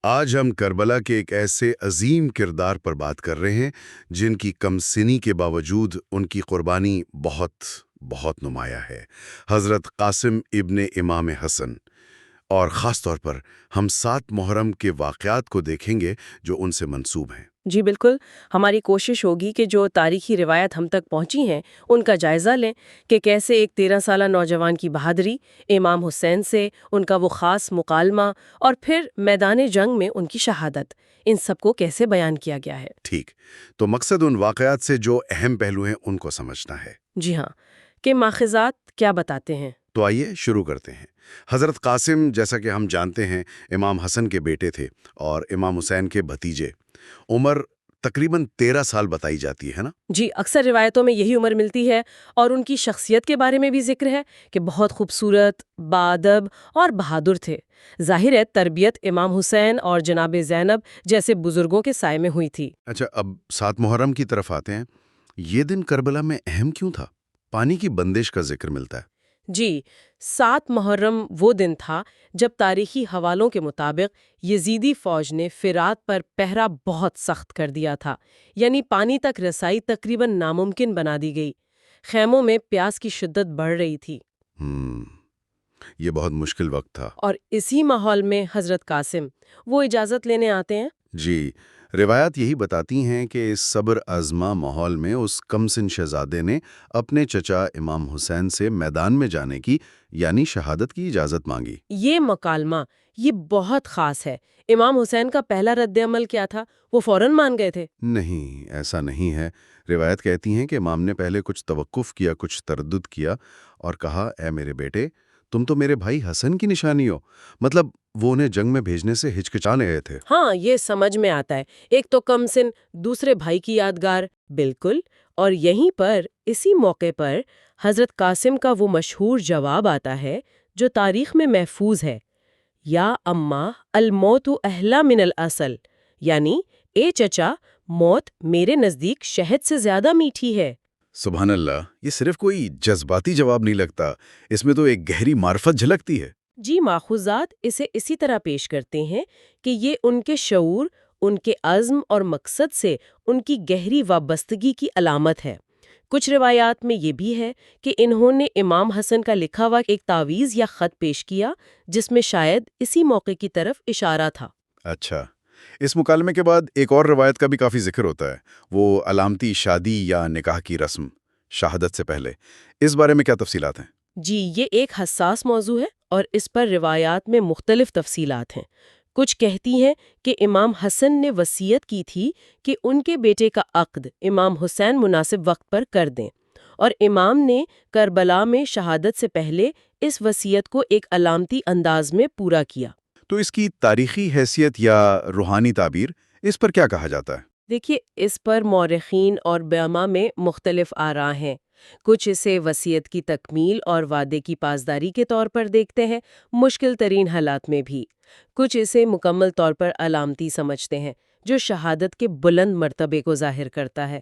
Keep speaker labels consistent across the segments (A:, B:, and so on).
A: آج ہم کربلا کے ایک ایسے عظیم کردار پر بات کر رہے ہیں جن کی کم سنی کے باوجود ان کی قربانی بہت بہت نمایاں ہے۔ حضرت قاسم ابن امام حسن، اور خاص طور پر ہم 7 محرم کے واقعات کو دیکھیں گے جو ان سے منسوب ہیں۔
B: جی بالکل، ہماری کوشش ہوگی کہ جو تاریخی روایت ہم تک پہنچی ہیں ان کا جائزہ لیں کہ کیسے ایک 13 سالہ نوجوان کی بہادری، امام حسین سے ان کا وہ خاص مکالمہ اور پھر میدان جنگ میں ان کی شہادت، ان سب کو کیسے بیان کیا گیا ہے۔
A: ٹھیک، تو مقصد ان واقعات سے جو اہم پہلو ہیں ان کو سمجھنا ہے۔
B: جی ہاں، کہ ماخذات کیا بتاتے ہیں۔
A: تو آئیے شروع کرتے ہیں۔ حضرت قاسم، جیسا کہ ہم جانتے ہیں، امام حسن کے بیٹے تھے اور امام حسین کے بھتیجے۔ عمر تقریباً 13 سال بتائی جاتی ہے نا؟
B: جی، اکثر روایتوں میں یہی عمر ملتی ہے، اور ان کی شخصیت کے بارے میں بھی ذکر ہے کہ بہت خوبصورت، باادب اور بہادر تھے۔ ظاہر ہے تربیت امام حسین اور جناب زینب جیسے بزرگوں کے سائے میں ہوئی تھی۔
A: اچھا، اب 7 محرم کی طرف آتے ہیں۔ یہ دن کربلا میں اہم کیوں تھا؟ پانی کی بندش کا ذکر ملتا ہے۔
B: جی، 7 محرم وہ دن تھا جب تاریخی حوالوں کے مطابق یزیدی فوج نے فرات پر پہرا بہت سخت کر دیا تھا، یعنی پانی تک رسائی تقریباً ناممکن بنا دی گئی۔ خیموں میں پیاس کی شدت بڑھ رہی تھی،
A: ہم، یہ بہت مشکل وقت تھا۔
B: اور اسی ماحول میں حضرت قاسم وہ اجازت لینے آتے ہیں۔
A: جی، روایات یہی بتاتی ہیں کہ اس صبر آزما ماحول میں اس کمسن شہزادے نے اپنے چچا امام حسین سے میدان میں جانے کی، یعنی شہادت کی اجازت مانگی۔
B: یہ مکالمہ یہ بہت خاص ہے۔ امام حسین کا پہلا رد عمل کیا تھا؟ وہ فوراً مان گئے تھے؟
A: نہیں، ایسا نہیں ہے۔ روایت کہتی ہیں کہ امام نے پہلے کچھ توقف کیا، کچھ تردد کیا اور کہا، اے میرے بیٹے، تم تو میرے بھائی حسن کی نشانی ہو۔ مطلب وہ انہیں جنگ میں بھیجنے سے ہچکچانے گئے تھے۔
B: ہاں، یہ سمجھ میں آتا ہے، ایک تو کم سن، دوسرے بھائی کی یادگار، بالکل۔ اور یہیں پر اسی موقع پر حضرت قاسم کا وہ مشہور جواب آتا ہے جو تاریخ میں محفوظ ہے، یا اماں الموت احلی من الاصل، یعنی اے چچا، موت میرے نزدیک شہد سے زیادہ میٹھی ہے۔
A: سبحان اللہ، یہ صرف کوئی جذباتی جواب نہیں لگتا، اس میں تو ایک گہری معرفت جھلکتی ہے۔
B: جی، ماخوذات اسے اسی طرح پیش کرتے ہیں کہ یہ ان کے شعور، ان کے عزم اور مقصد سے ان کی گہری وابستگی کی علامت ہے۔ کچھ روایات میں یہ بھی ہے کہ انہوں نے امام حسن کا لکھا ہوا ایک تعویذ یا خط پیش کیا جس میں شاید اسی موقع کی طرف اشارہ تھا۔
A: اچھا، اس مکالمے کے بعد ایک اور روایت کا بھی کافی ذکر ہوتا ہے، وہ علامتی شادی یا نکاح کی رسم، شہادت سے پہلے۔ اس بارے میں کیا تفصیلات ہیں؟
B: جی، یہ ایک حساس موضوع ہے اور اس پر روایات میں مختلف تفصیلات ہیں۔ کچھ کہتی ہیں کہ امام حسن نے وصیت کی تھی کہ ان کے بیٹے کا عقد امام حسین مناسب وقت پر کر دیں، اور امام نے کربلا میں شہادت سے پہلے اس وصیت کو ایک علامتی انداز میں پورا کیا۔
A: تو اس کی تاریخی حیثیت یا روحانی تعبیر، اس پر کیا کہا جاتا ہے؟
B: دیکھیے، اس پر مورخین اور بیما میں مختلف آراء ہیں۔ کچھ اسے وصیت کی تکمیل اور وعدے کی پاسداری کے طور پر دیکھتے ہیں، مشکل ترین حالات میں بھی۔ کچھ اسے مکمل طور پر علامتی سمجھتے ہیں، جو شہادت کے بلند مرتبے کو ظاہر کرتا ہے۔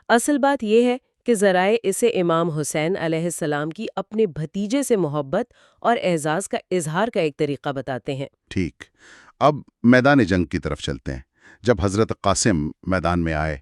B: اصل بات یہ ہے کہ ذرائع اسے امام حسین علیہ السلام کی اپنے بھتیجے سے محبت اور اعزاز کا اظہار کا ایک طریقہ بتاتے ہیں۔
A: ٹھیک، اب میدان جنگ کی طرف چلتے ہیں۔ جب حضرت قاسم میدان میں آئے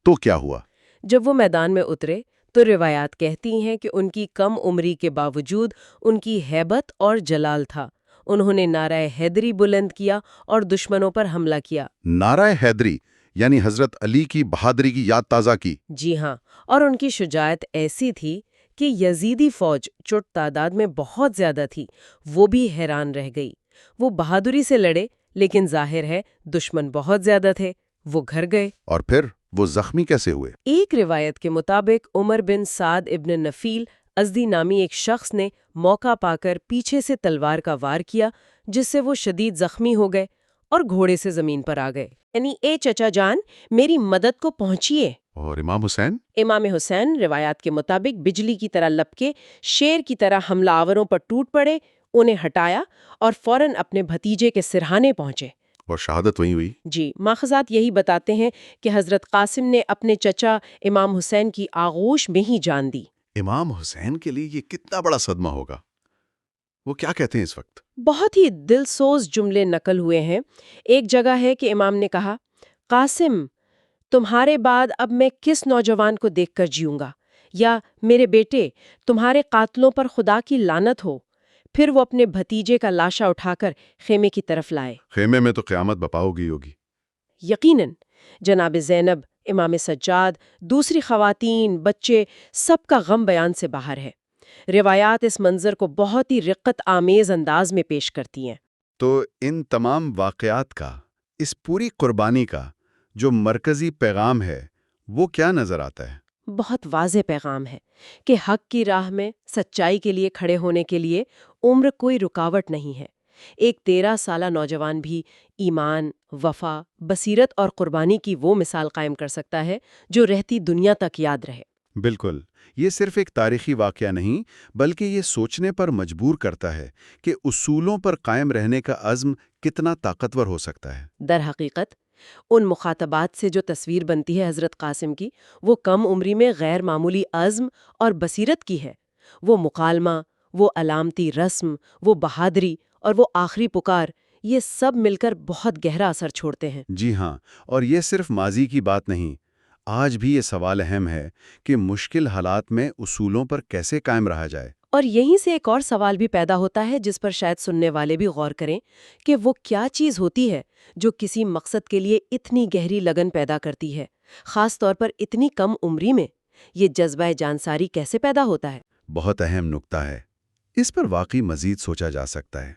A: تو کیا ہوا؟
B: جب وہ میدان میں اترے تو روایات کہتی ہیں کہ ان کی کم عمری کے باوجود ان کی ہیبت اور جلال تھا۔ انہوں نے نعرہ حیدری بلند کیا اور دشمنوں پر حملہ کیا۔
A: نعرہ حیدری، یعنی حضرت علی کی بہادری کی یاد تازہ کی۔
B: جی ہاں، اور ان کی شجاعت ایسی تھی کہ یزیدی فوج چٹ تعداد میں بہت زیادہ تھی، وہ بھی حیران رہ گئی۔ وہ بہادری سے لڑے، لیکن ظاہر ہے دشمن بہت زیادہ تھے، وہ گھر گئے۔
A: اور پھر وہ زخمی کیسے ہوئے؟
B: ایک روایت کے مطابق عمر بن سعد ابن نفیل ازدی نامی ایک شخص نے موقع پا کر پیچھے سے تلوار کا وار کیا، جس سے وہ شدید زخمی ہو گئے اور گھوڑے سے زمین پر آ گئے، یعنی اے چچا جان، میری مدد کو پہنچیے۔
A: اور امام حسین؟
B: امام حسین روایات کے مطابق بجلی کی طرح لپکے شیر کی طرح حملہ آوروں پر ٹوٹ پڑے، انہیں ہٹایا اور فوراً اپنے بھتیجے کے سرہانے پہنچے۔
A: اور شہادت وہیں ہوئی؟
B: جی، ماخذات یہی بتاتے ہیں کہ حضرت قاسم نے اپنے چچا امام حسین کی آغوش میں ہی جان دی۔
A: امام حسین کے لیے یہ کتنا بڑا صدمہ ہوگا۔ وہ کیا کہتے ہیں اس وقت؟
B: بہت ہی دلسوز جملے نقل ہوئے ہیں۔ ایک جگہ ہے کہ امام نے کہا، قاسم، تمہارے بعد اب میں کس نوجوان کو دیکھ کر جیوں گا؟ یا میرے بیٹے، تمہارے قاتلوں پر خدا کی لعنت ہو۔ پھر وہ اپنے بھتیجے کا لاشا اٹھا کر خیمے کی طرف لائے۔
A: خیمے میں تو قیامت بپا ہوگی
B: یقیناً جناب زینب، امام سجاد، دوسری خواتین، بچے، سب کا غم بیان سے باہر ہے۔ روایات اس منظر کو بہت ہی رقت آمیز انداز میں پیش کرتی ہیں۔
A: تو ان تمام واقعات کا، اس پوری قربانی کا جو مرکزی پیغام ہے وہ کیا نظر آتا ہے؟
B: بہت واضح پیغام ہے کہ حق کی راہ میں سچائی کے لیے کھڑے ہونے کے لیے عمر کوئی رکاوٹ نہیں ہے۔ ایک 13 سالہ نوجوان بھی ایمان، وفا، بصیرت اور قربانی کی وہ مثال قائم کر سکتا ہے جو رہتی دنیا تک یاد رہے۔
A: بالکل، یہ صرف ایک تاریخی واقعہ نہیں بلکہ یہ سوچنے پر مجبور کرتا ہے کہ اصولوں پر قائم رہنے کا عزم کتنا طاقتور ہو سکتا ہے۔
B: در حقیقت ان مخاطبات سے جو تصویر بنتی ہے حضرت قاسم کی، وہ کم عمری میں غیر معمولی عزم اور بصیرت کی ہے۔ وہ مکالمہ، وہ علامتی رسم، وہ بہادری اور وہ آخری پکار، یہ سب مل کر بہت گہرا اثر چھوڑتے ہیں۔
A: جی ہاں، اور یہ صرف ماضی کی بات نہیں، آج بھی یہ سوال اہم ہے کہ مشکل حالات میں اصولوں پر کیسے قائم رہا جائے۔
B: اور یہیں سے ایک اور سوال بھی پیدا ہوتا ہے جس پر شاید سننے والے بھی غور کریں کہ وہ کیا چیز ہوتی ہے جو کسی مقصد کے لیے اتنی گہری لگن پیدا کرتی ہے، خاص طور پر اتنی کم عمری میں۔ یہ جذبہ جانساری کیسے پیدا ہوتا ہے؟
A: بہت اہم نکتہ ہے، اس پر واقعی مزید سوچا جا سکتا ہے۔